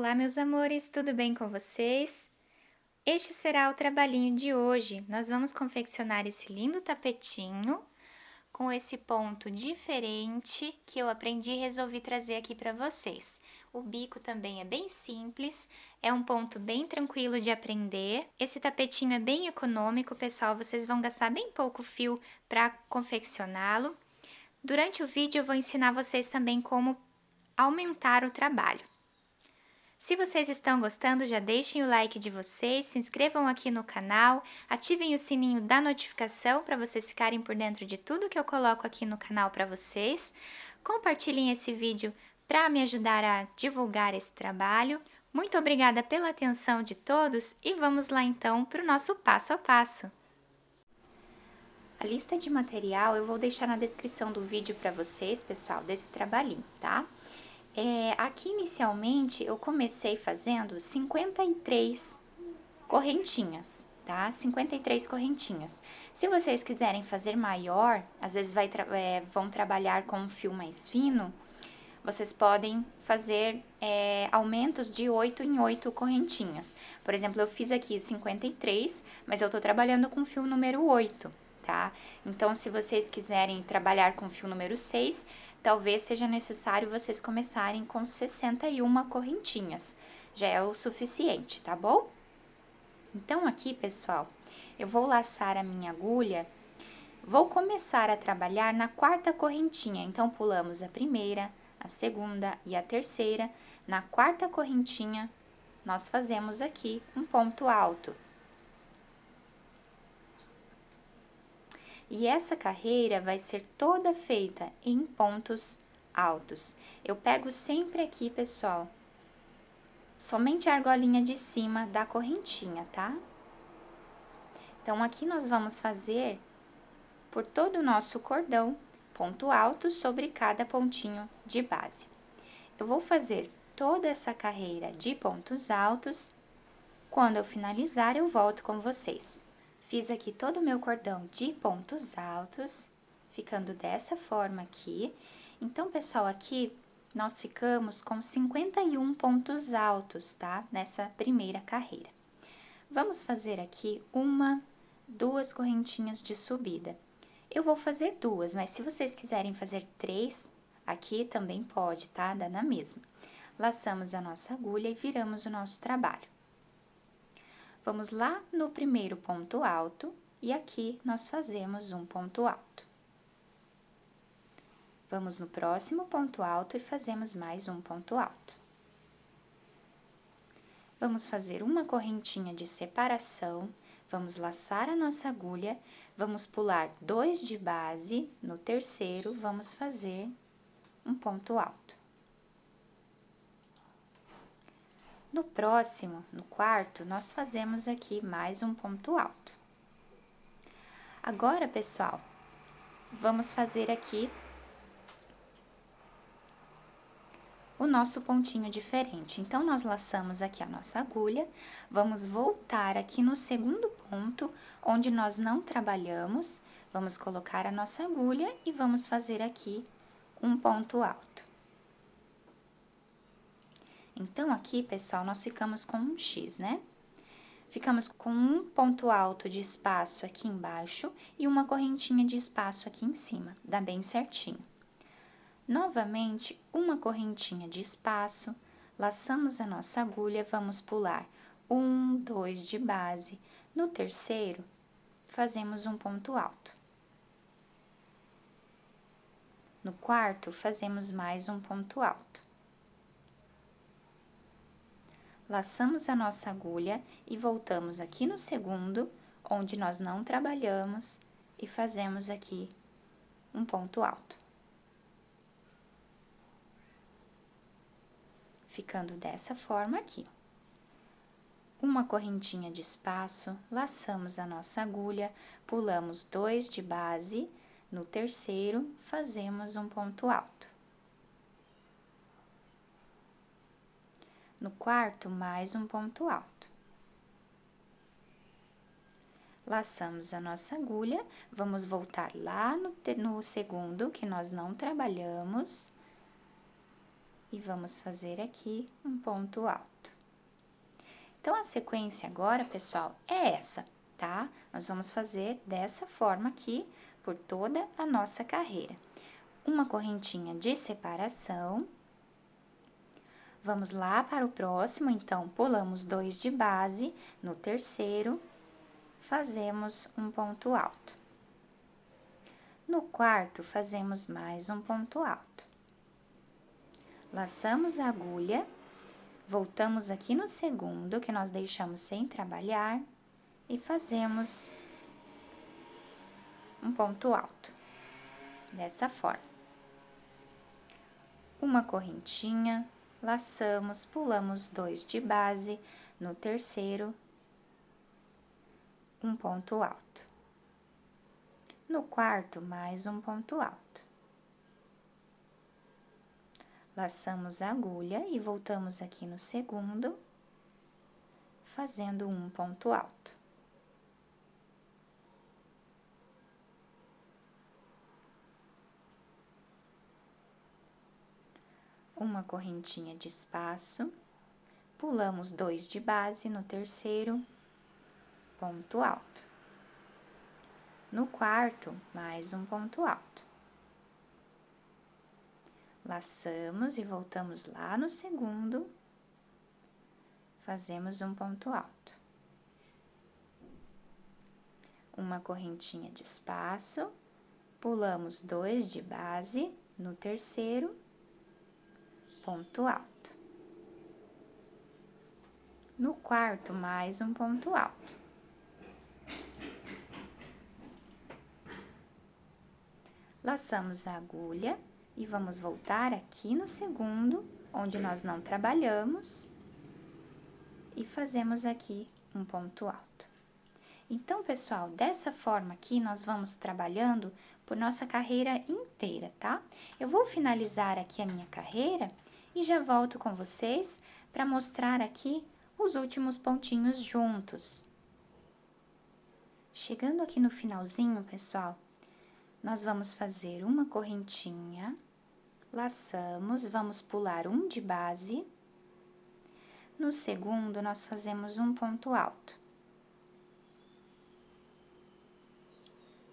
Olá, meus amores, tudo bem com vocês? Este será o trabalhinho de hoje. Nós vamos confeccionar esse lindo tapetinho com esse ponto diferente que eu aprendi e resolvi trazer aqui para vocês. O bico também é bem simples, é um ponto bem tranquilo de aprender. Esse tapetinho é bem econômico, pessoal, vocês vão gastar bem pouco fio para confeccioná-lo. Durante o vídeo eu vou ensinar vocês também como aumentar o trabalho. Se vocês estão gostando, já deixem o like de vocês, se inscrevam aqui no canal, ativem o sininho da notificação para vocês ficarem por dentro de tudo que eu coloco aqui no canal para vocês. Compartilhem esse vídeo para me ajudar a divulgar esse trabalho. Muito obrigada pela atenção de todos e vamos lá então para o nosso passo a passo. A lista de material eu vou deixar na descrição do vídeo para vocês, pessoal, desse trabalhinho, tá? Aqui inicialmente eu comecei fazendo 53 correntinhas, tá? 53 correntinhas. Se vocês quiserem fazer maior, às vezes vão trabalhar com um fio mais fino, vocês podem fazer aumentos de 8 em 8 correntinhas. Por exemplo, eu fiz aqui 53, mas eu tô trabalhando com fio número 8, tá? Então, se vocês quiserem trabalhar com fio número 6, talvez seja necessário vocês começarem com 61 correntinhas. Já é o suficiente, tá bom? Então, aqui, pessoal, eu vou laçar a minha agulha, vou começar a trabalhar na quarta correntinha. Então, pulamos a primeira, a segunda e a terceira. Na quarta correntinha, nós fazemos aqui um ponto alto. E essa carreira vai ser toda feita em pontos altos. Eu pego sempre aqui, pessoal, somente a argolinha de cima da correntinha, tá? Então, aqui nós vamos fazer por todo o nosso cordão, ponto alto sobre cada pontinho de base. Eu vou fazer toda essa carreira de pontos altos. Quando eu finalizar, eu volto com vocês. Fiz aqui todo o meu cordão de pontos altos, ficando dessa forma aqui. Então, pessoal, aqui nós ficamos com 51 pontos altos, tá? Nessa primeira carreira. Vamos fazer aqui duas correntinhas de subida. Eu vou fazer duas, mas se vocês quiserem fazer 3, aqui também pode, tá? Dá na mesma. Laçamos a nossa agulha e viramos o nosso trabalho. Vamos lá no primeiro ponto alto e aqui nós fazemos um ponto alto. Vamos no próximo ponto alto e fazemos mais um ponto alto. Vamos fazer uma correntinha de separação, vamos laçar a nossa agulha, vamos pular 2 de base, no terceiro vamos fazer um ponto alto. No próximo, no quarto, nós fazemos aqui mais um ponto alto. Agora, pessoal, vamos fazer aqui o nosso pontinho diferente. Então, nós laçamos aqui a nossa agulha, vamos voltar aqui no segundo ponto, onde nós não trabalhamos, vamos colocar a nossa agulha e vamos fazer aqui um ponto alto. Então, aqui, pessoal, nós ficamos com um X, né? Ficamos com um ponto alto de espaço aqui embaixo e uma correntinha de espaço aqui em cima, dá bem certinho. Novamente, uma correntinha de espaço, laçamos a nossa agulha, vamos pular 1, 2 de base. No terceiro, fazemos um ponto alto. No quarto, fazemos mais um ponto alto. Laçamos a nossa agulha e voltamos aqui no segundo, onde nós não trabalhamos, e fazemos aqui um ponto alto. Ficando dessa forma aqui. Uma correntinha de espaço, laçamos a nossa agulha, pulamos 2 de base, no terceiro, fazemos um ponto alto. No quarto, mais um ponto alto. Laçamos a nossa agulha, vamos voltar lá no segundo, que nós não trabalhamos, e vamos fazer aqui um ponto alto. Então, a sequência agora, pessoal, é essa, tá? Nós vamos fazer dessa forma aqui por toda a nossa carreira. Uma correntinha de separação. Vamos lá para o próximo, então, pulamos 2 de base, no terceiro, fazemos um ponto alto. No quarto, fazemos mais um ponto alto. Laçamos a agulha, voltamos aqui no segundo, que nós deixamos sem trabalhar, e fazemos um ponto alto, dessa forma. Uma correntinha, laçamos, pulamos 2 de base, no terceiro, um ponto alto. No quarto, mais um ponto alto. Laçamos a agulha e voltamos aqui no segundo, fazendo um ponto alto. Uma correntinha de espaço, pulamos 2 de base no terceiro, ponto alto. No quarto, mais um ponto alto. Laçamos e voltamos lá no segundo, fazemos um ponto alto. Uma correntinha de espaço, pulamos 2 de base no terceiro, ponto alto. No quarto, mais um ponto alto. Laçamos a agulha e vamos voltar aqui no segundo, onde nós não trabalhamos, e fazemos aqui um ponto alto. Então, pessoal, dessa forma aqui, nós vamos trabalhando por nossa carreira inteira, tá? Eu vou finalizar aqui a minha carreira e já volto com vocês para mostrar aqui os últimos pontinhos juntos. Chegando aqui no finalzinho, pessoal, nós vamos fazer uma correntinha, laçamos, vamos pular um de base. No segundo, nós fazemos um ponto alto.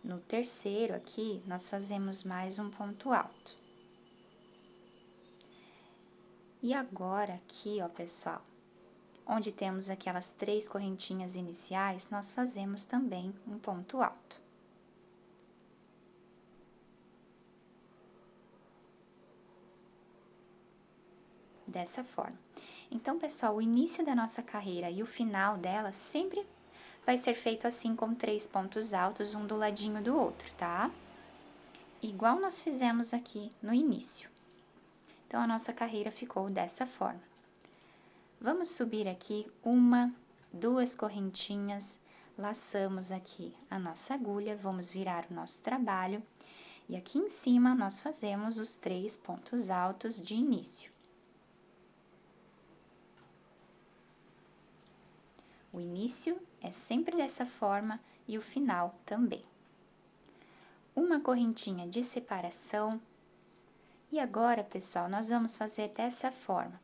No terceiro aqui, nós fazemos mais um ponto alto. E agora aqui, ó, pessoal, onde temos aquelas 3 correntinhas iniciais, nós fazemos também um ponto alto. Dessa forma. Então, pessoal, o início da nossa carreira e o final dela sempre vai ser feito assim com 3 pontos altos, um do ladinho do outro, tá? Igual nós fizemos aqui no início. Então, a nossa carreira ficou dessa forma. Vamos subir aqui 1, 2 correntinhas, laçamos aqui a nossa agulha, vamos virar o nosso trabalho, e aqui em cima nós fazemos os 3 pontos altos de início. O início é sempre dessa forma e o final também. Uma correntinha de separação. E agora, pessoal, nós vamos fazer dessa forma.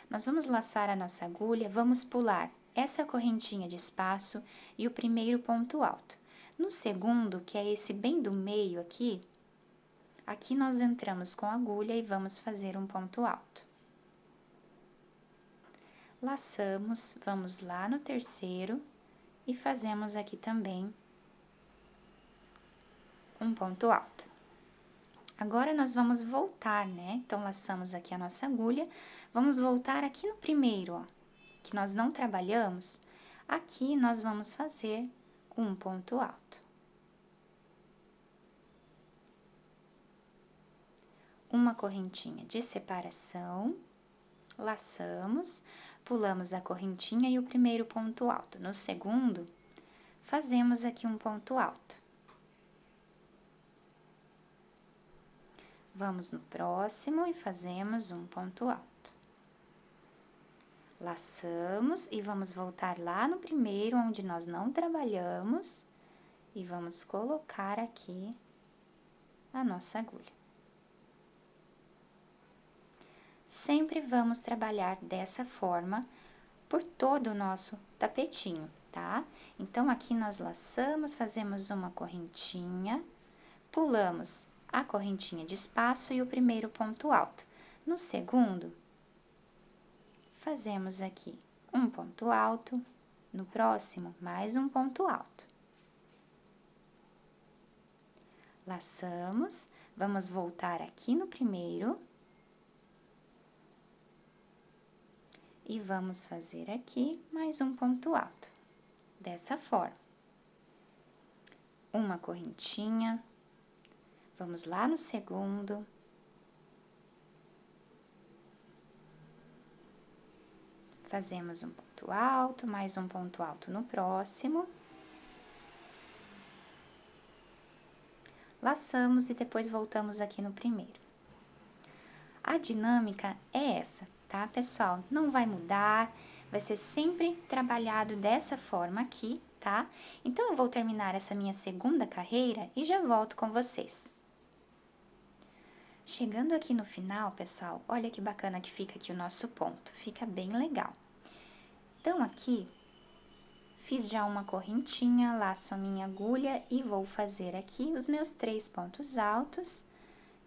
Nós vamos laçar a nossa agulha, vamos pular essa correntinha de espaço e o primeiro ponto alto. No segundo, que é esse bem do meio aqui, aqui nós entramos com a agulha e vamos fazer um ponto alto. Laçamos, vamos lá no terceiro e fazemos aqui também um ponto alto. Agora, nós vamos voltar, né? Então, laçamos aqui a nossa agulha, vamos voltar aqui no primeiro, ó, que nós não trabalhamos. Aqui, nós vamos fazer um ponto alto. Uma correntinha de separação, laçamos, pulamos a correntinha e o primeiro ponto alto. No segundo, fazemos aqui um ponto alto. Vamos no próximo e fazemos um ponto alto. Laçamos e vamos voltar lá no primeiro, onde nós não trabalhamos, e vamos colocar aqui a nossa agulha. sempre vamos trabalhar dessa forma por todo o nosso tapetinho, tá? Então, aqui nós laçamos, fazemos uma correntinha, pulamos a correntinha de espaço e o primeiro ponto alto. No segundo, fazemos aqui um ponto alto, no próximo, mais um ponto alto. Laçamos, vamos voltar aqui no primeiro. E vamos fazer aqui mais um ponto alto, dessa forma. Uma correntinha, vamos lá no segundo. Fazemos um ponto alto, mais um ponto alto no próximo. Laçamos e depois voltamos aqui no primeiro. A dinâmica é essa, tá, pessoal? Não vai mudar, vai ser sempre trabalhado dessa forma aqui, tá? Então, eu vou terminar essa minha segunda carreira e já volto com vocês. Chegando aqui no final, pessoal, olha que bacana que fica aqui o nosso ponto, fica bem legal. Então, aqui, fiz já uma correntinha, laço a minha agulha e vou fazer aqui os meus 3 pontos altos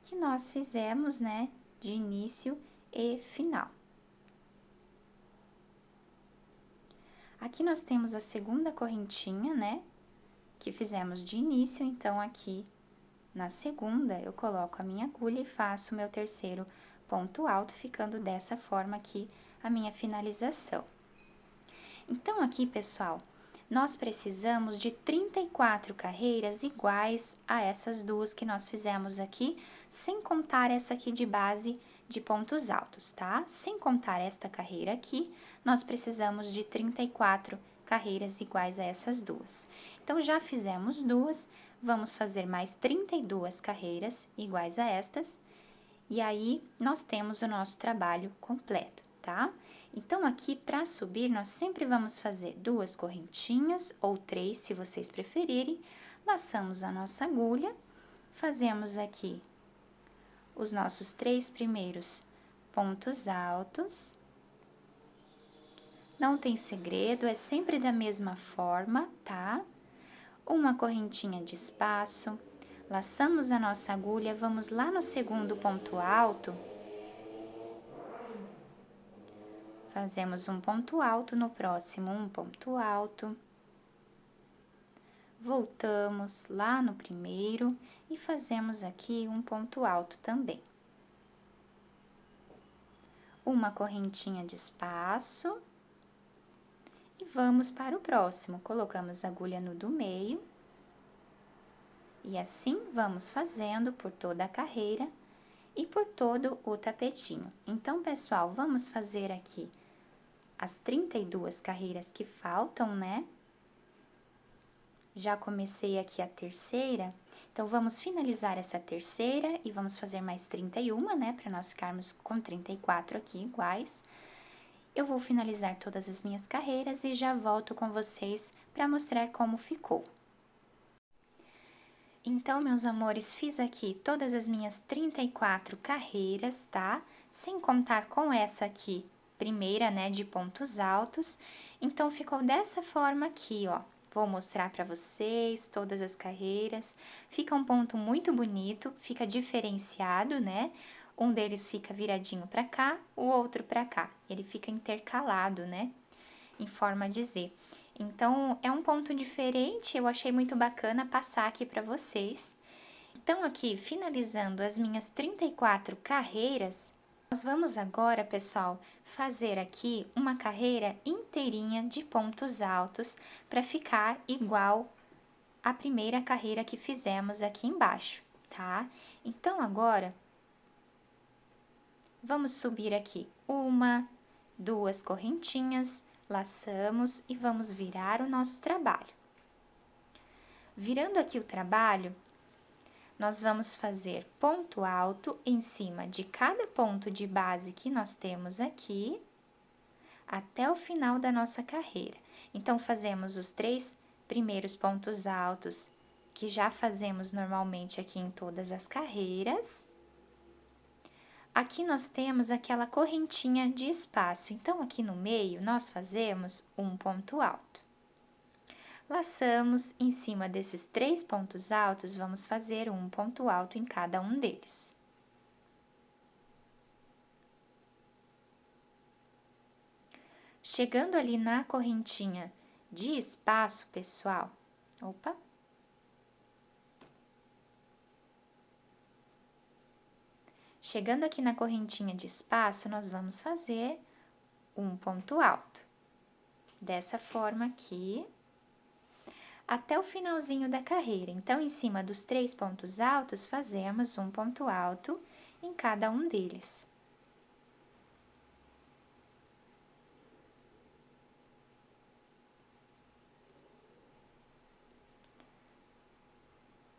que nós fizemos, né, de início e final. Aqui nós temos a segunda correntinha, né, que fizemos de início, então aqui na segunda eu coloco a minha agulha e faço o meu terceiro ponto alto, ficando dessa forma aqui a minha finalização. Então, aqui, pessoal, nós precisamos de 34 carreiras iguais a essas duas que nós fizemos aqui, sem contar essa aqui de base de pontos altos, tá? Sem contar esta carreira aqui, nós precisamos de 34 carreiras iguais a essas duas. Então, já fizemos duas, vamos fazer mais 32 carreiras iguais a estas, e aí nós temos o nosso trabalho completo, tá? Então, aqui, para subir, nós sempre vamos fazer 2 correntinhas, ou 3, se vocês preferirem. Laçamos a nossa agulha, fazemos aqui os nossos 3 primeiros pontos altos. Não tem segredo, é sempre da mesma forma, tá? Uma correntinha de espaço, laçamos a nossa agulha, vamos lá no segundo ponto alto. Fazemos um ponto alto, no próximo um ponto alto. Voltamos lá no primeiro e fazemos aqui um ponto alto também. Uma correntinha de espaço. E vamos para o próximo. Colocamos a agulha no do meio. E assim vamos fazendo por toda a carreira e por todo o tapetinho. Então, pessoal, vamos fazer aqui as 32 carreiras que faltam, né? Já comecei aqui a terceira, então vamos finalizar essa terceira e vamos fazer mais 31, né? Para nós ficarmos com 34 aqui iguais. Eu vou finalizar todas as minhas carreiras e já volto com vocês para mostrar como ficou. Então, meus amores, fiz aqui todas as minhas 34 carreiras, tá? Sem contar com essa aqui, primeira, né, de pontos altos. Então, ficou dessa forma aqui, ó. Vou mostrar para vocês todas as carreiras. Fica um ponto muito bonito, fica diferenciado, né? Um deles fica viradinho para cá, o outro para cá. Ele fica intercalado, né? Em forma de Z. Então, é um ponto diferente, eu achei muito bacana passar aqui para vocês. Então, aqui, finalizando as minhas 34 carreiras, nós vamos agora, pessoal, fazer aqui uma carreira inteirinha de pontos altos para ficar igual à primeira carreira que fizemos aqui embaixo, tá? Então, agora, vamos subir aqui 1, 2 correntinhas, laçamos e vamos virar o nosso trabalho. Virando aqui o trabalho, nós vamos fazer ponto alto em cima de cada ponto de base que nós temos aqui, até o final da nossa carreira. Então, fazemos os 3 primeiros pontos altos, que já fazemos normalmente aqui em todas as carreiras. aqui nós temos aquela correntinha de espaço, então aqui no meio nós fazemos um ponto alto. Laçamos em cima desses 3 pontos altos, vamos fazer um ponto alto em cada um deles. Chegando ali na correntinha de espaço, pessoal, chegando aqui na correntinha de espaço, nós vamos fazer um ponto alto. Dessa forma aqui, até o finalzinho da carreira. Então, em cima dos 3 pontos altos, fazemos um ponto alto em cada um deles.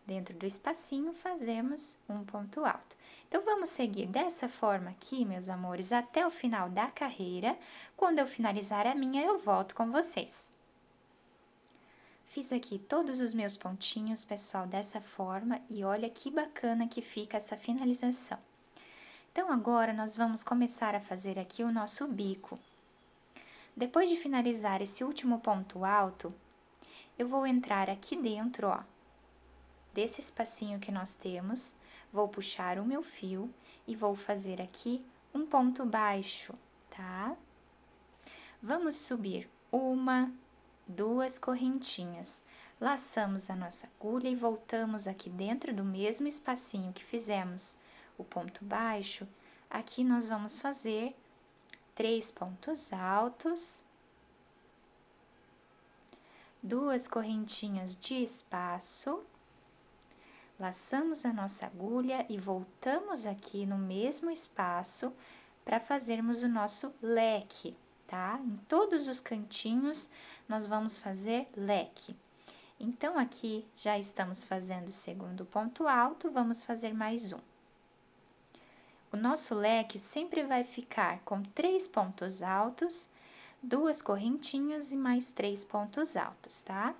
Dentro do espacinho, fazemos um ponto alto. Então, vamos seguir dessa forma aqui, meus amores, até o final da carreira. Quando eu finalizar a minha, eu volto com vocês. Fiz aqui todos os meus pontinhos, pessoal, dessa forma, e olha que bacana que fica essa finalização. Então, agora, nós vamos começar a fazer aqui o nosso bico. Depois de finalizar esse último ponto alto, eu vou entrar aqui dentro, ó, desse espacinho que nós temos, vou puxar o meu fio e vou fazer aqui um ponto baixo, tá? Vamos subir 1, 2 correntinhas, laçamos a nossa agulha e voltamos aqui dentro do mesmo espacinho que fizemos o ponto baixo. Aqui nós vamos fazer 3 pontos altos, 2 correntinhas de espaço, laçamos a nossa agulha e voltamos aqui no mesmo espaço para fazermos o nosso leque, tá? Em todos os cantinhos nós vamos fazer leque. Então, aqui já estamos fazendo o segundo ponto alto, vamos fazer mais um. O nosso leque sempre vai ficar com 3 pontos altos, 2 correntinhas e mais 3 pontos altos, tá?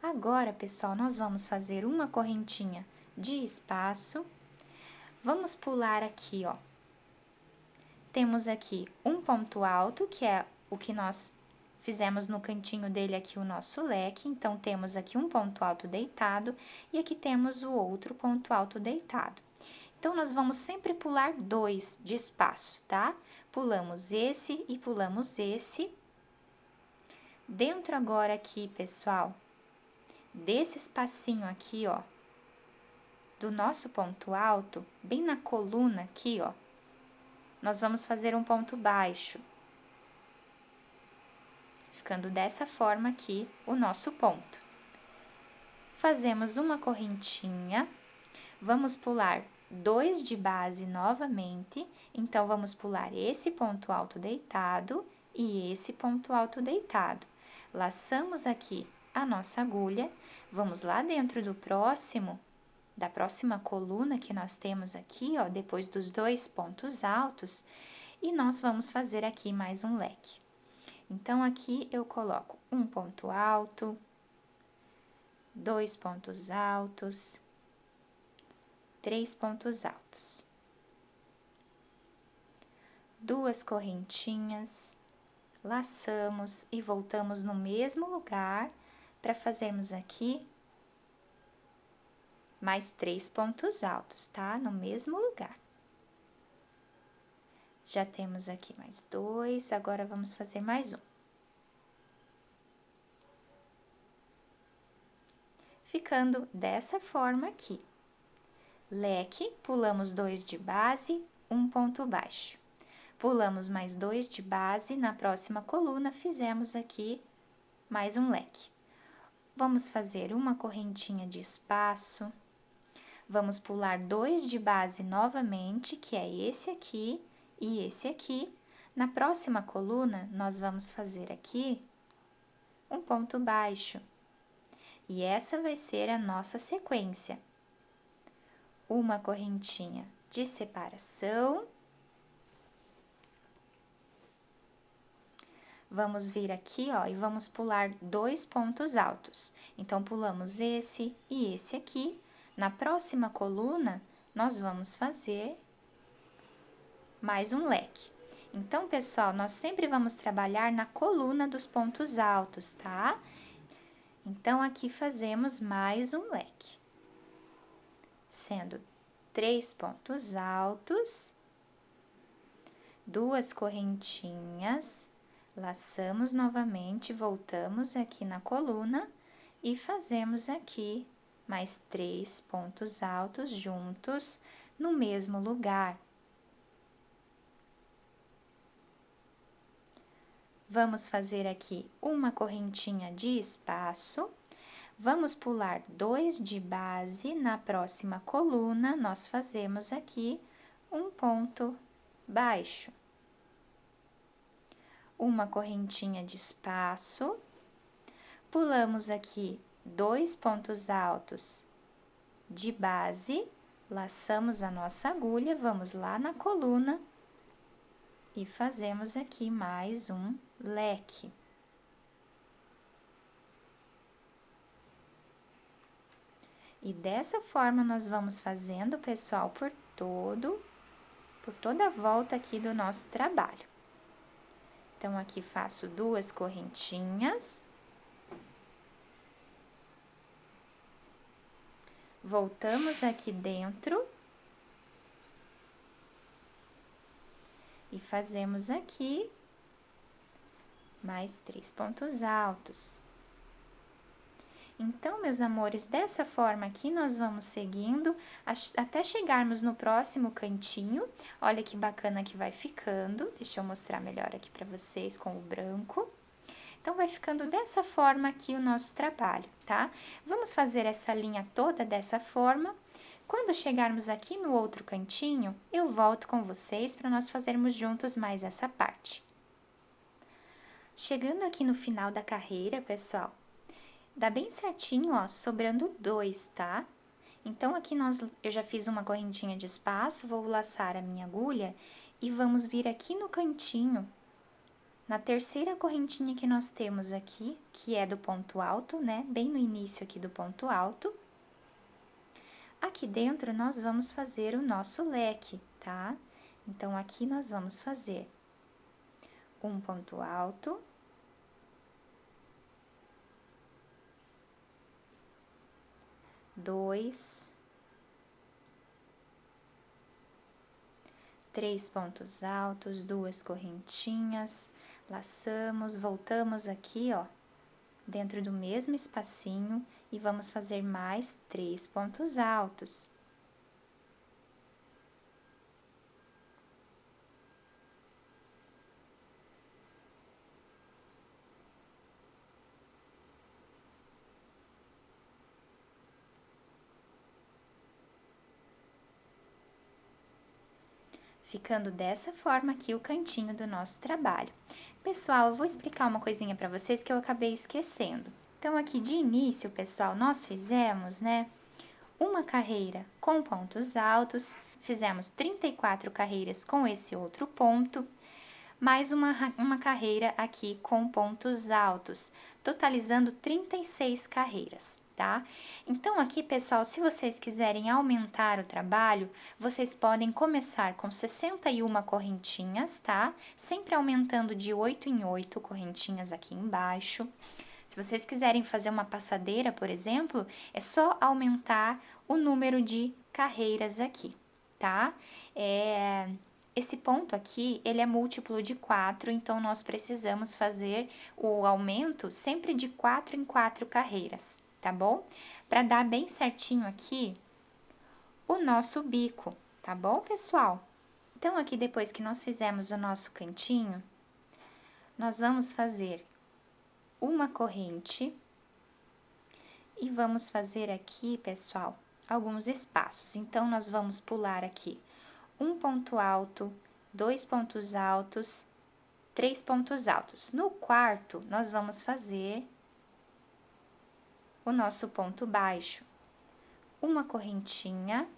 Agora, pessoal, nós vamos fazer uma correntinha de espaço. Vamos pular aqui, ó. Temos aqui um ponto alto, que é o que nós fizemos no cantinho dele aqui o nosso leque. Então, temos aqui um ponto alto deitado e aqui temos o outro ponto alto deitado. Então, nós vamos sempre pular 2 de espaço, tá? Pulamos esse e pulamos esse. Dentro agora aqui, pessoal, desse espacinho aqui, ó, do nosso ponto alto, bem na coluna aqui, ó, nós vamos fazer um ponto baixo. Ficando dessa forma aqui o nosso ponto. Fazemos uma correntinha, vamos pular 2 de base novamente, então vamos pular esse ponto alto deitado e esse ponto alto deitado. Laçamos aqui a nossa agulha, vamos lá dentro da próxima coluna que nós temos aqui, ó, depois dos 2 pontos altos, e nós vamos fazer aqui mais um leque. Então, aqui eu coloco um ponto alto, 2 pontos altos, 3 pontos altos, 2 correntinhas, laçamos e voltamos no mesmo lugar para fazermos aqui mais 3 pontos altos, tá? No mesmo lugar. Já temos aqui mais 2, agora vamos fazer mais um. Ficando dessa forma aqui. Leque, pulamos 2 de base, um ponto baixo. Pulamos mais 2 de base, na próxima coluna fizemos aqui mais um leque. Vamos fazer uma correntinha de espaço. Vamos pular 2 de base novamente, que é esse aqui e esse aqui. Na próxima coluna, nós vamos fazer aqui um ponto baixo. E essa vai ser a nossa sequência. Uma correntinha de separação. Vamos vir aqui, ó, e vamos pular 2 pontos altos. Então, pulamos esse e esse aqui. Na próxima coluna, nós vamos fazer mais um leque. Então, pessoal, nós sempre vamos trabalhar na coluna dos pontos altos, tá? Então, aqui fazemos mais um leque, sendo 3 pontos altos, 2 correntinhas, laçamos novamente, voltamos aqui na coluna e fazemos aqui mais 3 pontos altos juntos no mesmo lugar. Vamos fazer aqui uma correntinha de espaço, vamos pular 2 de base, na próxima coluna nós fazemos aqui um ponto baixo. Uma correntinha de espaço, pulamos aqui 2 pontos altos de base, laçamos a nossa agulha, vamos lá na coluna e fazemos aqui mais um leque. E dessa forma nós vamos fazendo, pessoal, por toda a volta aqui do nosso trabalho. Então, aqui faço 2 correntinhas. Voltamos aqui dentro. E fazemos aqui mais 3 pontos altos. Então, meus amores, dessa forma aqui nós vamos seguindo até chegarmos no próximo cantinho. Olha que bacana que vai ficando. Deixa eu mostrar melhor aqui para vocês com o branco. Então, vai ficando dessa forma aqui o nosso trabalho, tá? Vamos fazer essa linha toda dessa forma. Quando chegarmos aqui no outro cantinho, eu volto com vocês para nós fazermos juntos mais essa parte. Chegando aqui no final da carreira, pessoal, dá bem certinho, ó, sobrando 2, tá? Então, aqui eu já fiz uma correntinha de espaço, vou laçar a minha agulha e vamos vir aqui no cantinho, na terceira correntinha que nós temos aqui, que é do ponto alto, né? Bem no início aqui do ponto alto. Aqui dentro, nós vamos fazer o nosso leque, tá? Então, aqui nós vamos fazer um ponto alto. Dois, 3 pontos altos, 2 correntinhas, laçamos, voltamos aqui, ó, dentro do mesmo espacinho e vamos fazer mais 3 pontos altos. Ficando dessa forma aqui o cantinho do nosso trabalho. Pessoal, eu vou explicar uma coisinha para vocês que eu acabei esquecendo. Então, aqui de início, pessoal, nós fizemos, né, uma carreira com pontos altos, fizemos 34 carreiras com esse outro ponto, mais uma carreira aqui com pontos altos, totalizando 36 carreiras, tá? Então, aqui, pessoal, se vocês quiserem aumentar o trabalho, vocês podem começar com 61 correntinhas, tá? Sempre aumentando de 8 em 8 correntinhas aqui embaixo. Se vocês quiserem fazer uma passadeira, por exemplo, é só aumentar o número de carreiras aqui, tá? Esse ponto aqui, ele é múltiplo de 4, então nós precisamos fazer o aumento sempre de 4 em 4 carreiras, tá bom? Para dar bem certinho aqui o nosso bico, tá bom, pessoal? Então, aqui depois que nós fizemos o nosso cantinho, nós vamos fazer uma corrente e vamos fazer aqui, pessoal, alguns espaços. Então, nós vamos pular aqui um ponto alto, 2 pontos altos, 3 pontos altos. No quarto, nós vamos fazer o nosso ponto baixo. Uma correntinha,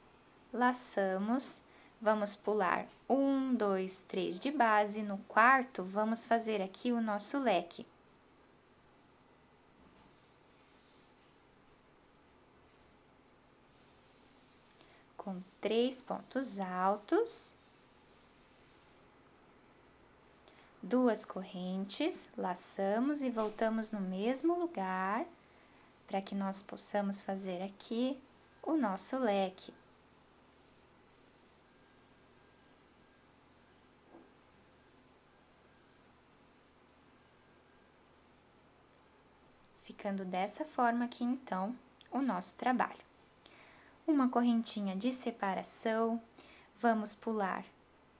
laçamos, vamos pular 1, 2, 3 de base. No quarto, vamos fazer aqui o nosso leque. com 3 pontos altos, 2 correntes, laçamos e voltamos no mesmo lugar, para que nós possamos fazer aqui o nosso leque. Ficando dessa forma aqui, então, o nosso trabalho. Uma correntinha de separação, vamos pular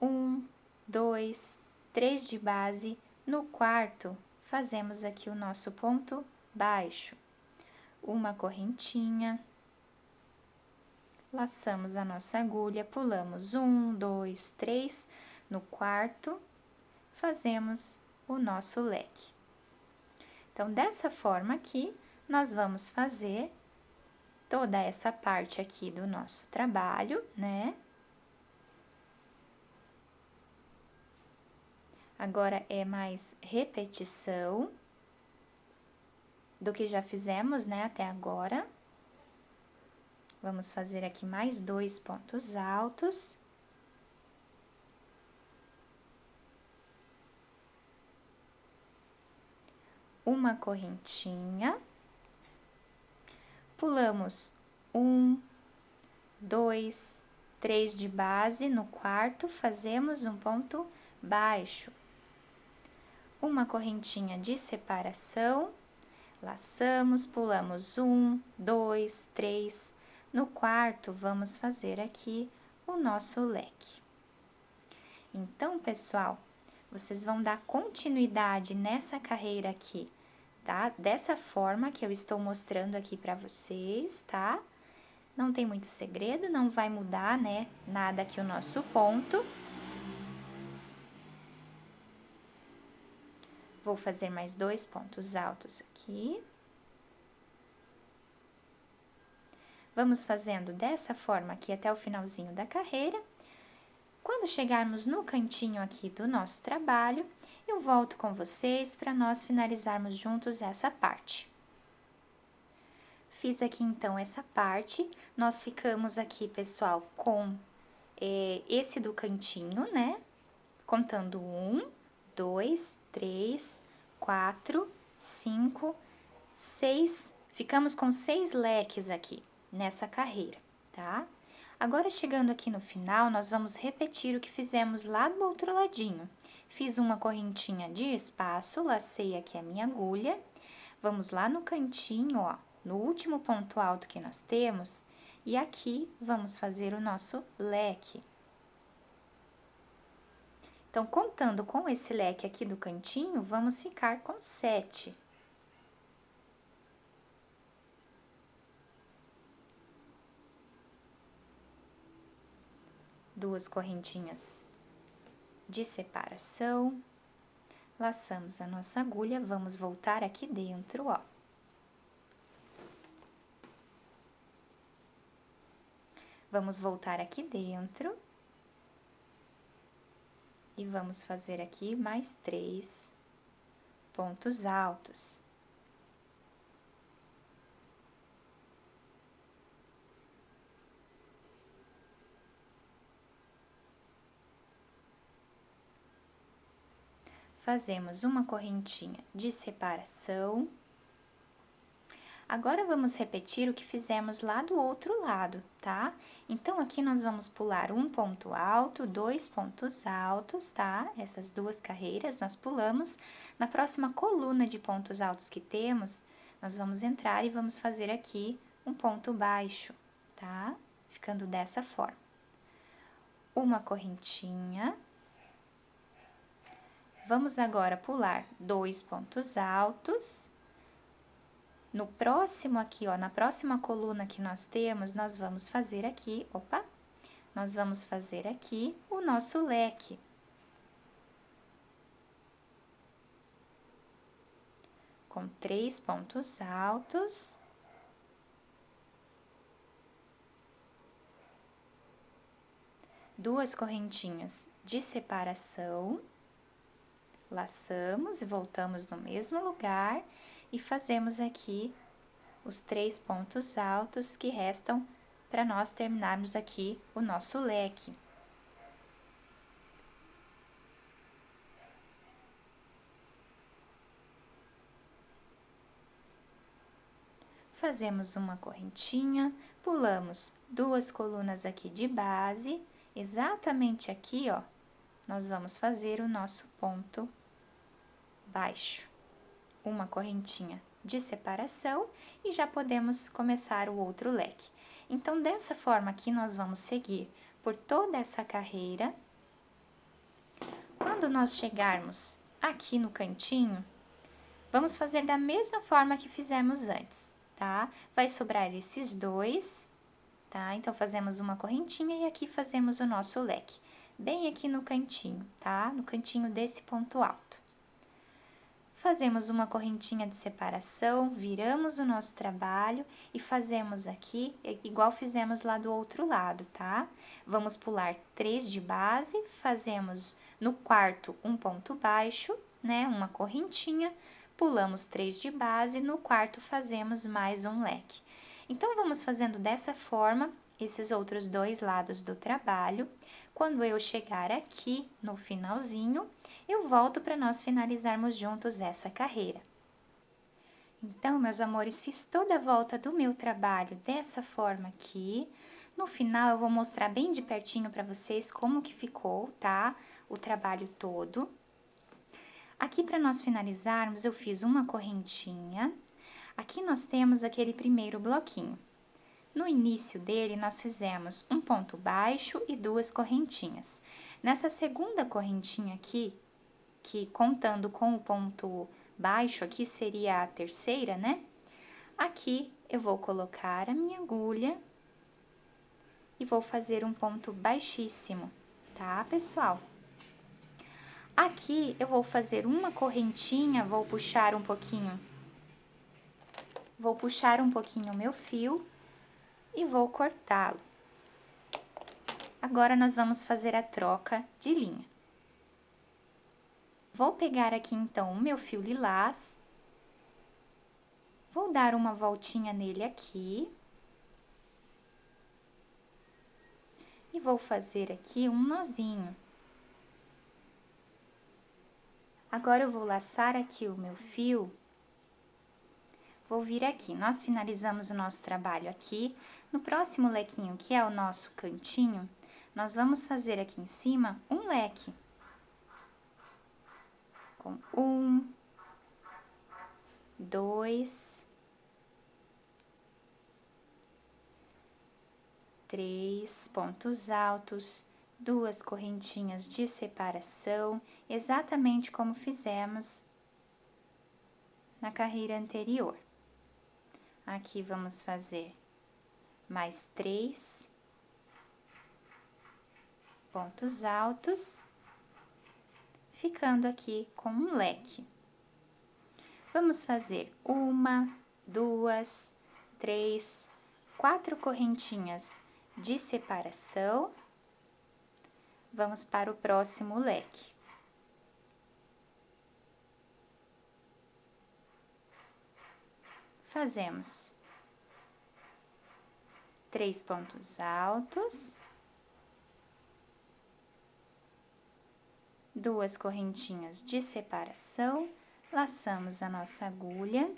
1, 2, 3 de base, no quarto, fazemos aqui o nosso ponto baixo. Uma correntinha, laçamos a nossa agulha, pulamos 1, 2, 3, no quarto, fazemos o nosso leque. Então, dessa forma aqui, nós vamos fazer toda essa parte aqui do nosso trabalho, né? Agora, é mais repetição do que já fizemos, né, até agora. Vamos fazer aqui mais 2 pontos altos. Uma correntinha. Pulamos 1, 2, 3 de base, no quarto fazemos um ponto baixo. Uma correntinha de separação, laçamos, pulamos 1, 2, 3, no quarto vamos fazer aqui o nosso leque. Então, pessoal, vocês vão dar continuidade nessa carreira aqui, tá? Dessa forma que eu estou mostrando aqui para vocês, tá? Não tem muito segredo, não vai mudar, né, nada aqui o nosso ponto. Vou fazer mais 2 pontos altos aqui. Vamos fazendo dessa forma aqui até o finalzinho da carreira. Quando chegarmos no cantinho aqui do nosso trabalho, eu volto com vocês para nós finalizarmos juntos essa parte. Fiz aqui, então, essa parte. Nós ficamos aqui, pessoal, com esse do cantinho, né? Contando 1, 2, 3, 4, 5, 6. Ficamos com 6 leques aqui nessa carreira, tá? Agora, chegando aqui no final, nós vamos repetir o que fizemos lá do outro ladinho. Fiz uma correntinha de espaço, lacei aqui a minha agulha. Vamos lá no cantinho, ó, no último ponto alto que nós temos, e aqui vamos fazer o nosso leque. Então, contando com esse leque aqui do cantinho, vamos ficar com 7. Duas correntinhas de separação, laçamos a nossa agulha, vamos voltar aqui dentro, ó. Vamos voltar aqui dentro. E vamos fazer aqui mais 3 pontos altos. Fazemos uma correntinha de separação. Agora, vamos repetir o que fizemos lá do outro lado, tá? Então, aqui nós vamos pular um ponto alto, 2 pontos altos, tá? Essas duas carreiras nós pulamos. Na próxima coluna de pontos altos que temos, nós vamos entrar e vamos fazer aqui um ponto baixo, tá? Ficando dessa forma. Uma correntinha. Vamos agora pular 2 pontos altos. No próximo aqui, ó, na próxima coluna que nós temos, nós vamos fazer aqui, nós vamos fazer aqui o nosso leque. Com 3 pontos altos. Duas correntinhas de separação. Laçamos e voltamos no mesmo lugar. E fazemos aqui os 3 pontos altos que restam para nós terminarmos aqui o nosso leque. Fazemos uma correntinha, pulamos 2 colunas aqui de base, exatamente aqui, ó, nós vamos fazer o nosso ponto baixo. Uma correntinha de separação e já podemos começar o outro leque. Então, dessa forma aqui, nós vamos seguir por toda essa carreira. Quando nós chegarmos aqui no cantinho, vamos fazer da mesma forma que fizemos antes, tá? Vai sobrar esses dois, tá? Então, fazemos uma correntinha e aqui fazemos o nosso leque, bem aqui no cantinho, tá? No cantinho desse ponto alto. Fazemos uma correntinha de separação, viramos o nosso trabalho e fazemos aqui, igual fizemos lá do outro lado, tá? Vamos pular 3 de base, fazemos no quarto um ponto baixo, né? Uma correntinha, pulamos 3 de base, no quarto fazemos mais um leque. Então, vamos fazendo dessa forma esses outros dois lados do trabalho. Quando eu chegar aqui no finalzinho, eu volto para nós finalizarmos juntos essa carreira. Então, meus amores, fiz toda a volta do meu trabalho dessa forma aqui. No final, eu vou mostrar bem de pertinho para vocês como que ficou, tá? O trabalho todo. Aqui, para nós finalizarmos, eu fiz uma correntinha. Aqui nós temos aquele primeiro bloquinho. No início dele, nós fizemos um ponto baixo e 2 correntinhas. Nessa segunda correntinha aqui, que contando com o ponto baixo aqui seria a terceira, né? Aqui eu vou colocar a minha agulha e vou fazer um ponto baixíssimo, tá, pessoal? Aqui eu vou fazer uma correntinha, vou puxar um pouquinho o meu fio e vou cortá-lo. Agora, nós vamos fazer a troca de linha. Vou pegar aqui, então, o meu fio lilás, vou dar uma voltinha nele aqui. E vou fazer aqui um nozinho. Agora, eu vou laçar aqui o meu fio. Vou vir aqui, nós finalizamos o nosso trabalho aqui. No próximo lequinho, que é o nosso cantinho, nós vamos fazer aqui em cima um leque. Com 1, 2, 3 pontos altos, 2 correntinhas de separação, exatamente como fizemos na carreira anterior. Aqui vamos fazer mais 3 pontos altos, ficando aqui com um leque. Vamos fazer 1, 2, 3, 4 correntinhas de separação. Vamos para o próximo leque. Fazemos 3 pontos altos, 2 correntinhas de separação, laçamos a nossa agulha.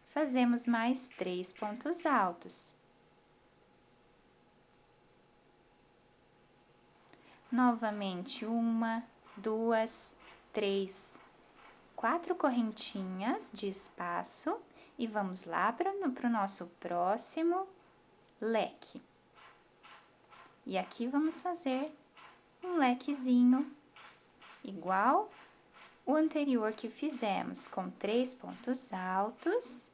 Fazemos mais 3 pontos altos. Novamente, 1, 2, 3, 4 correntinhas de espaço e vamos lá para o nosso próximo leque. E aqui vamos fazer um lequezinho igual o anterior que fizemos, com 3 pontos altos.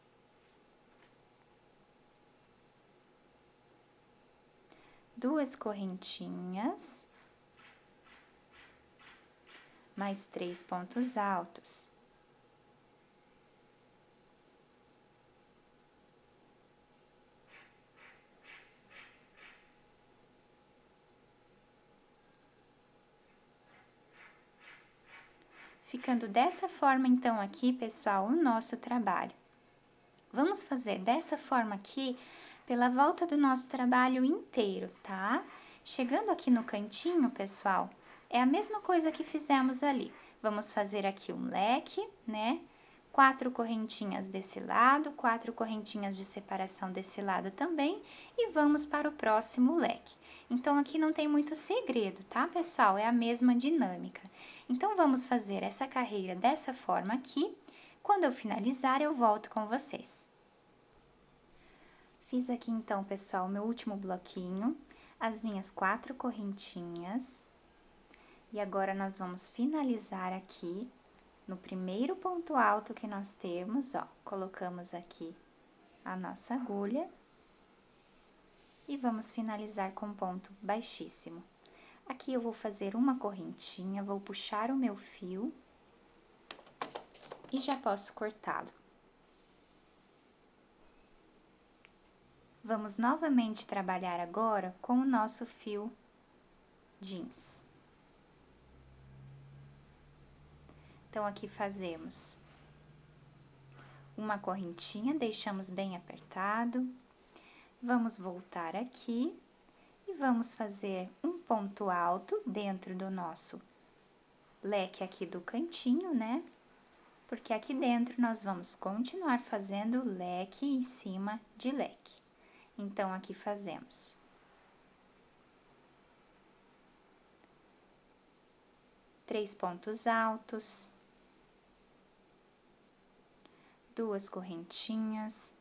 Duas correntinhas, mais 3 pontos altos. Ficando dessa forma, então, aqui, pessoal, o nosso trabalho. Vamos fazer dessa forma aqui pela volta do nosso trabalho inteiro, tá? Chegando aqui no cantinho, pessoal, é a mesma coisa que fizemos ali. Vamos fazer aqui um leque, né? 4 correntinhas desse lado, 4 correntinhas de separação desse lado também, e vamos para o próximo leque. Então, aqui não tem muito segredo, tá, pessoal? É a mesma dinâmica. Então, vamos fazer essa carreira dessa forma aqui. Quando eu finalizar, eu volto com vocês. Fiz aqui então, pessoal, meu último bloquinho, as minhas 4 correntinhas. E agora, nós vamos finalizar aqui no primeiro ponto alto que nós temos, ó. Colocamos aqui a nossa agulha e vamos finalizar com ponto baixíssimo. Aqui eu vou fazer uma correntinha, vou puxar o meu fio e já posso cortá-lo. Vamos novamente trabalhar agora com o nosso fio jeans. Então, aqui fazemos uma correntinha, deixamos bem apertado. Vamos voltar aqui e vamos fazer um ponto alto dentro do nosso leque aqui do cantinho, né? Porque aqui dentro nós vamos continuar fazendo leque em cima de leque. Então, aqui fazemos 3 pontos altos, 2 correntinhas,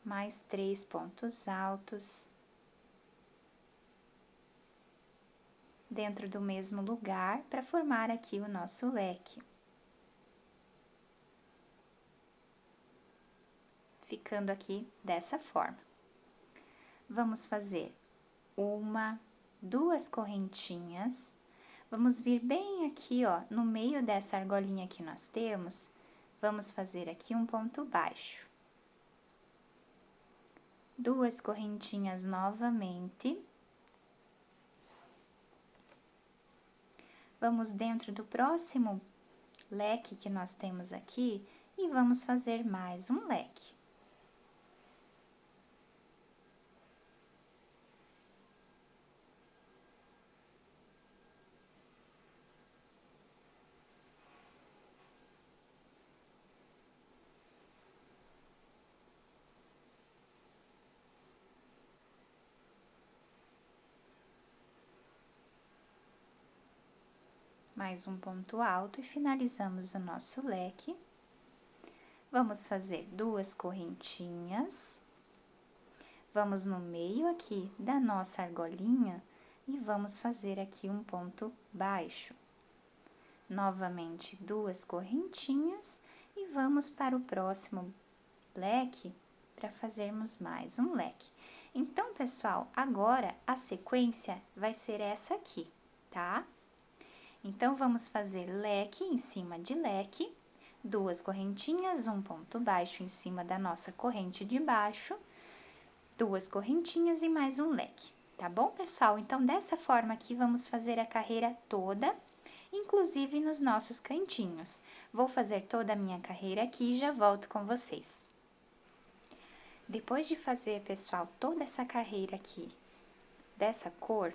mais 3 pontos altos, dentro do mesmo lugar, para formar aqui o nosso leque. Ficando aqui dessa forma. Vamos fazer 1, 2 correntinhas, vamos vir bem aqui, ó, no meio dessa argolinha que nós temos, vamos fazer aqui um ponto baixo. 2 correntinhas novamente. Vamos dentro do próximo leque que nós temos aqui e vamos fazer mais um leque. Mais um ponto alto e finalizamos o nosso leque. Vamos fazer 2 correntinhas. Vamos no meio aqui da nossa argolinha e vamos fazer aqui um ponto baixo. Novamente, 2 correntinhas e vamos para o próximo leque para fazermos mais um leque. Então, pessoal, agora a sequência vai ser essa aqui, tá? Então, vamos fazer leque em cima de leque, 2 correntinhas, um ponto baixo em cima da nossa corrente de baixo, 2 correntinhas e mais um leque, tá bom, pessoal? Então, dessa forma aqui, vamos fazer a carreira toda, inclusive nos nossos cantinhos. Vou fazer toda a minha carreira aqui e já volto com vocês. Depois de fazer, pessoal, toda essa carreira aqui, dessa cor,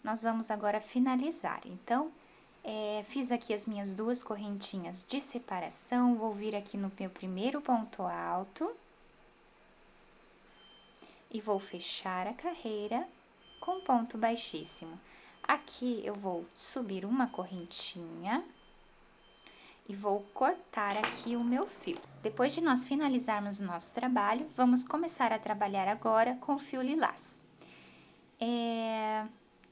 nós vamos agora finalizar. Então, fiz aqui as minhas 2 correntinhas de separação, vou vir aqui no meu primeiro ponto alto e vou fechar a carreira com ponto baixíssimo. Aqui eu vou subir uma correntinha e vou cortar aqui o meu fio. Depois de nós finalizarmos o nosso trabalho, vamos começar a trabalhar agora com o fio lilás.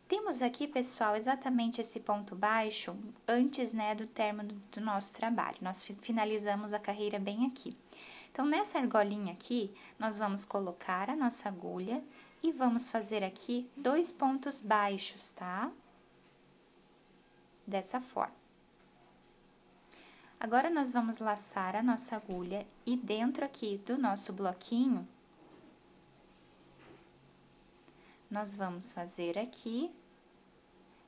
Temos aqui, pessoal, exatamente esse ponto baixo antes, né, do término do nosso trabalho. Nós finalizamos a carreira bem aqui. Então, nessa argolinha aqui, nós vamos colocar a nossa agulha e vamos fazer aqui 2 pontos baixos, tá? Dessa forma. Agora, nós vamos laçar a nossa agulha e dentro aqui do nosso bloquinho, nós vamos fazer aqui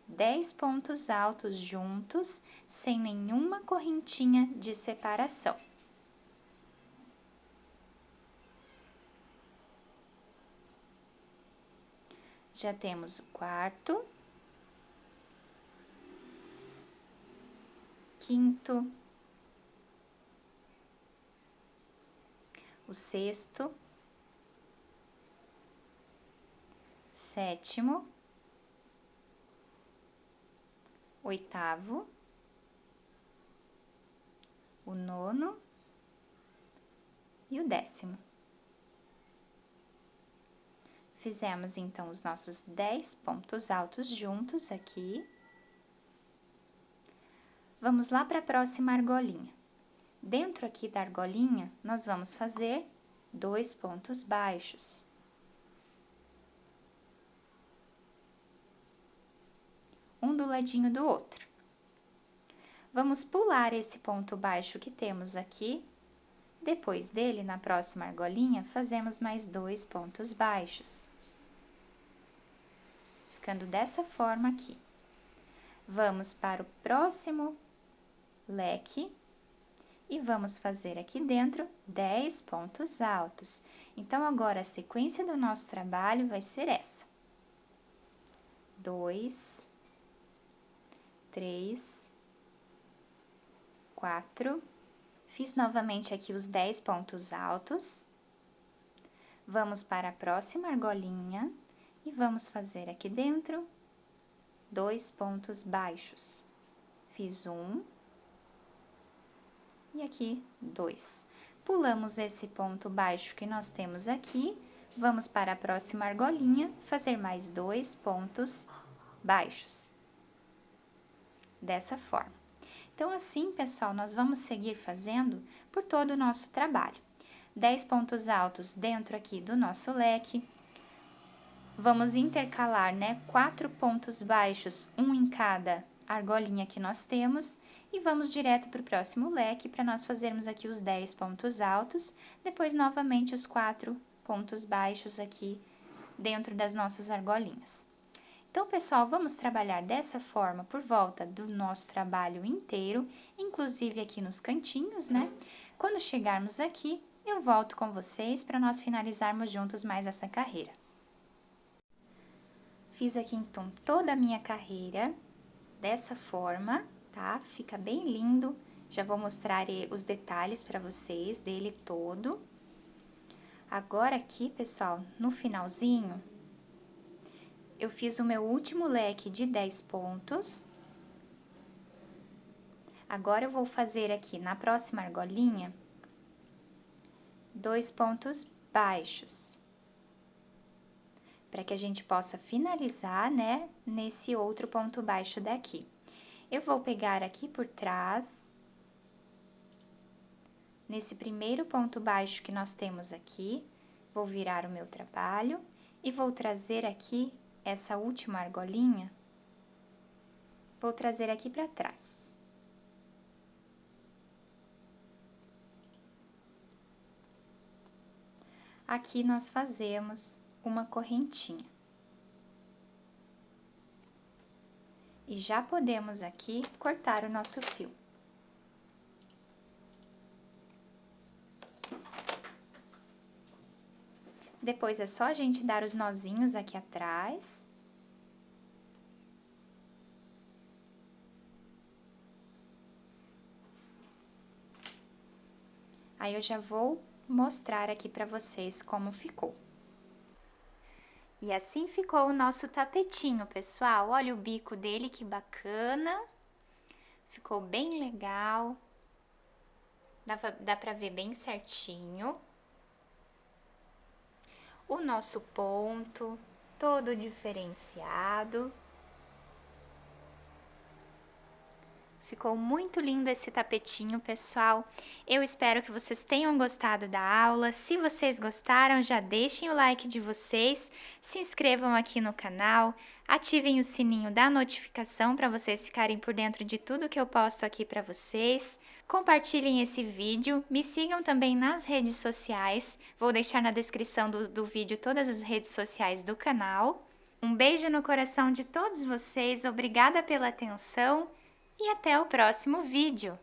10 pontos altos juntos, sem nenhuma correntinha de separação. Já temos o quarto, quinto, o sexto, sétimo, oitavo, o nono e o 10º. Fizemos, então, os nossos 10 pontos altos juntos aqui. Vamos lá para a próxima argolinha. Dentro aqui da argolinha, nós vamos fazer 2 pontos baixos. Um do ladinho do outro. Vamos pular esse ponto baixo que temos aqui. Depois dele, na próxima argolinha, fazemos mais 2 pontos baixos. Ficando dessa forma aqui. Vamos para o próximo leque e vamos fazer aqui dentro 10 pontos altos. Então, agora a sequência do nosso trabalho vai ser essa: 2, 3, 4. Fiz novamente aqui os 10 pontos altos. Vamos para a próxima argolinha e vamos fazer aqui dentro 2 pontos baixos. Fiz um e aqui 2. Pulamos esse ponto baixo que nós temos aqui, vamos para a próxima argolinha fazer mais 2 pontos baixos. Dessa forma. Então, assim, pessoal, nós vamos seguir fazendo por todo o nosso trabalho. 10 pontos altos dentro aqui do nosso leque. Vamos intercalar, né, 4 pontos baixos, um em cada argolinha que nós temos, e vamos direto para o próximo leque para nós fazermos aqui os 10 pontos altos, depois novamente os 4 pontos baixos aqui dentro das nossas argolinhas. Então, pessoal, vamos trabalhar dessa forma por volta do nosso trabalho inteiro, inclusive aqui nos cantinhos, né? Quando chegarmos aqui, eu volto com vocês para nós finalizarmos juntos mais essa carreira. Fiz aqui, então, toda a minha carreira dessa forma, tá? Fica bem lindo. Já vou mostrar os detalhes para vocês dele todo. Agora aqui, pessoal, no finalzinho, eu fiz o meu último leque de 10 pontos. Agora, eu vou fazer aqui na próxima argolinha 2 pontos baixos. Para que a gente possa finalizar, né, nesse outro ponto baixo daqui. Eu vou pegar aqui por trás, nesse primeiro ponto baixo que nós temos aqui, vou virar o meu trabalho e vou trazer aqui essa última argolinha, vou trazer aqui para trás. Aqui nós fazemos uma correntinha. E já podemos aqui cortar o nosso fio. Depois é só a gente dar os nozinhos aqui atrás. Aí, eu já vou mostrar aqui para vocês como ficou. E assim ficou o nosso tapetinho, pessoal. Olha o bico dele, que bacana. Ficou bem legal. Dá pra ver bem certinho. O nosso ponto, todo diferenciado. Ficou muito lindo esse tapetinho, pessoal. Eu espero que vocês tenham gostado da aula. Se vocês gostaram, já deixem o like de vocês, se inscrevam aqui no canal, ativem o sininho da notificação para vocês ficarem por dentro de tudo que eu posto aqui para vocês. Compartilhem esse vídeo, me sigam também nas redes sociais. Vou deixar na descrição do vídeo todas as redes sociais do canal. Um beijo no coração de todos vocês, obrigada pela atenção. E até o próximo vídeo!